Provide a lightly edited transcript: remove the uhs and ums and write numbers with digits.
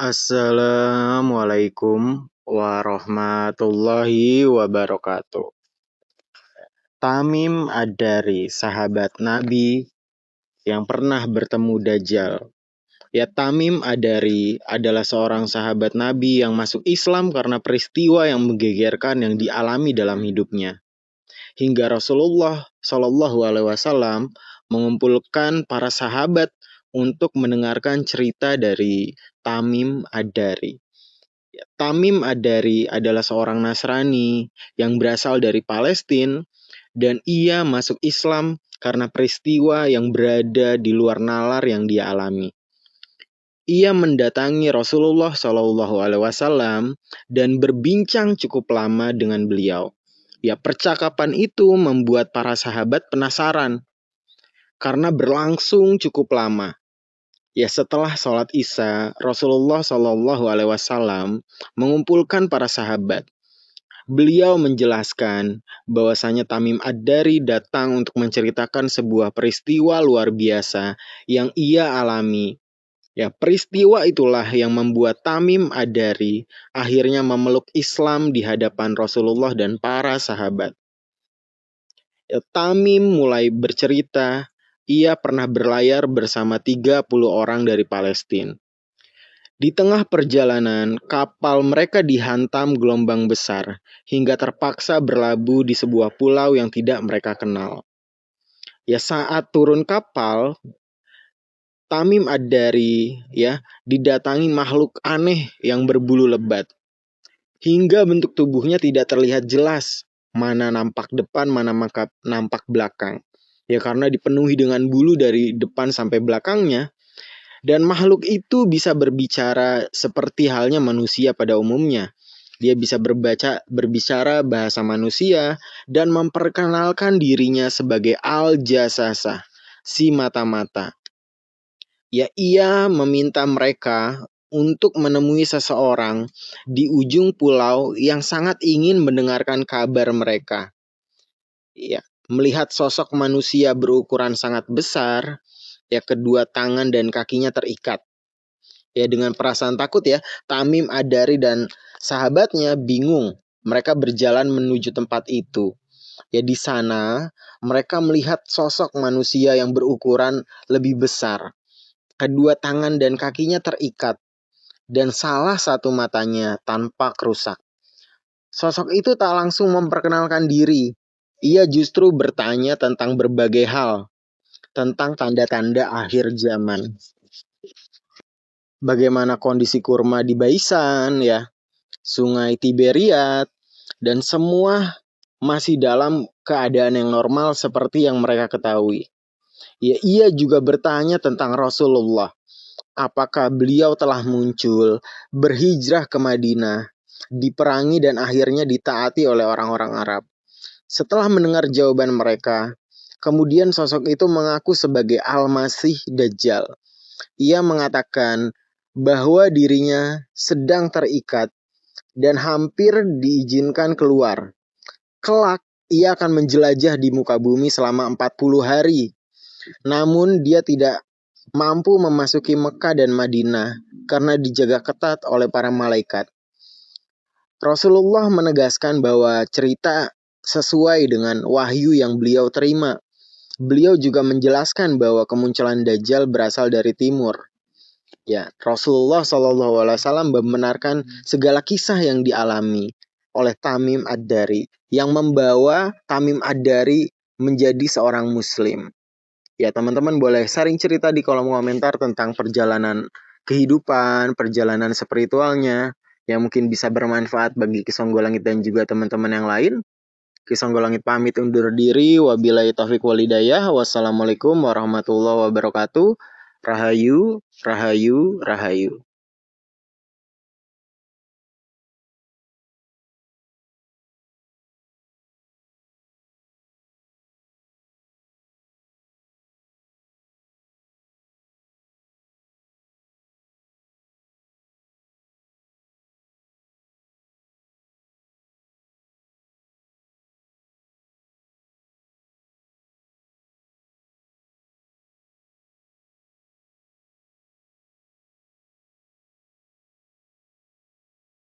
Assalamualaikum warahmatullahi wabarakatuh. Tamim Ad-Dari, sahabat Nabi yang pernah bertemu Dajjal. Ya, Tamim Ad-Dari adalah seorang sahabat Nabi yang masuk Islam karena peristiwa yang menggegerkan yang dialami dalam hidupnya. Hingga Rasulullah Shallallahu Alaihi Wasallam mengumpulkan para sahabat untuk mendengarkan cerita dari Tamim Ad-Dari. Tamim Ad-Dari adalah seorang Nasrani yang berasal dari Palestina dan ia masuk Islam karena peristiwa yang berada di luar nalar yang dia alami. Ia mendatangi Rasulullah Shallallahu Alaihi Wasallam dan berbincang cukup lama dengan beliau. Ya, percakapan itu membuat para sahabat penasaran karena berlangsung cukup lama. Ya, setelah sholat Isya, Rasulullah Shallallahu Alaihi Wasallam mengumpulkan para sahabat. Beliau menjelaskan bahwasanya Tamim Ad-Dari datang untuk menceritakan sebuah peristiwa luar biasa yang ia alami. Ya, peristiwa itulah yang membuat Tamim Ad-Dari akhirnya memeluk Islam di hadapan Rasulullah dan para sahabat. Ya, Tamim mulai bercerita, ia pernah berlayar bersama 30 orang dari Palestina. Di tengah perjalanan, kapal mereka dihantam gelombang besar hingga terpaksa berlabuh di sebuah pulau yang tidak mereka kenal. Ya, saat turun kapal, Tamim Ad-Dari didatangi makhluk aneh yang berbulu lebat. Hingga bentuk tubuhnya tidak terlihat jelas, mana nampak depan, mana nampak belakang. Ya, karena dipenuhi dengan bulu dari depan sampai belakangnya. Dan makhluk itu bisa berbicara seperti halnya manusia pada umumnya. Dia bisa berbicara bahasa manusia dan memperkenalkan dirinya sebagai Al-Jasasah, si mata-mata. Ya, ia meminta mereka untuk menemui seseorang di ujung pulau yang sangat ingin mendengarkan kabar mereka. Ya, melihat sosok manusia berukuran sangat besar, ya, kedua tangan dan kakinya terikat. Ya, dengan perasaan takut ya, Tamim Ad-Dari dan sahabatnya bingung. Mereka berjalan menuju tempat itu. Ya, di sana mereka melihat sosok manusia yang berukuran lebih besar. Kedua tangan dan kakinya terikat dan salah satu matanya tampak rusak. Sosok itu tak langsung memperkenalkan diri. Ia justru bertanya tentang berbagai hal, tentang tanda-tanda akhir zaman. Bagaimana kondisi kurma di Baisan, ya, Sungai Tiberias, dan semua masih dalam keadaan yang normal seperti yang mereka ketahui. Ya, ia juga bertanya tentang Rasulullah. Apakah beliau telah muncul, berhijrah ke Madinah, diperangi dan akhirnya ditaati oleh orang-orang Arab. Setelah mendengar jawaban mereka, kemudian sosok itu mengaku sebagai Al-Masih Dajjal. Ia mengatakan bahwa dirinya sedang terikat dan hampir diizinkan keluar. Kelak, ia akan menjelajah di muka bumi selama 40 hari. Namun dia tidak mampu memasuki Mekah dan Madinah karena dijaga ketat oleh para malaikat. Rasulullah menegaskan bahwa cerita sesuai dengan wahyu yang beliau terima. Beliau juga menjelaskan bahwa kemunculan Dajjal berasal dari timur. Ya, Rasulullah SAW membenarkan segala kisah yang dialami oleh Tamim Ad-Dari yang membawa Tamim Ad-Dari menjadi seorang muslim. Ya, teman-teman boleh sharing cerita di kolom komentar tentang perjalanan kehidupan, perjalanan spiritualnya yang mungkin bisa bermanfaat bagi Kisonggolangit dan juga teman-teman yang lain. Kisonggolangit pamit undur diri. Wabillahi taufiq walhidayah. Wassalamualaikum warahmatullahi wabarakatuh. Rahayu, rahayu, rahayu.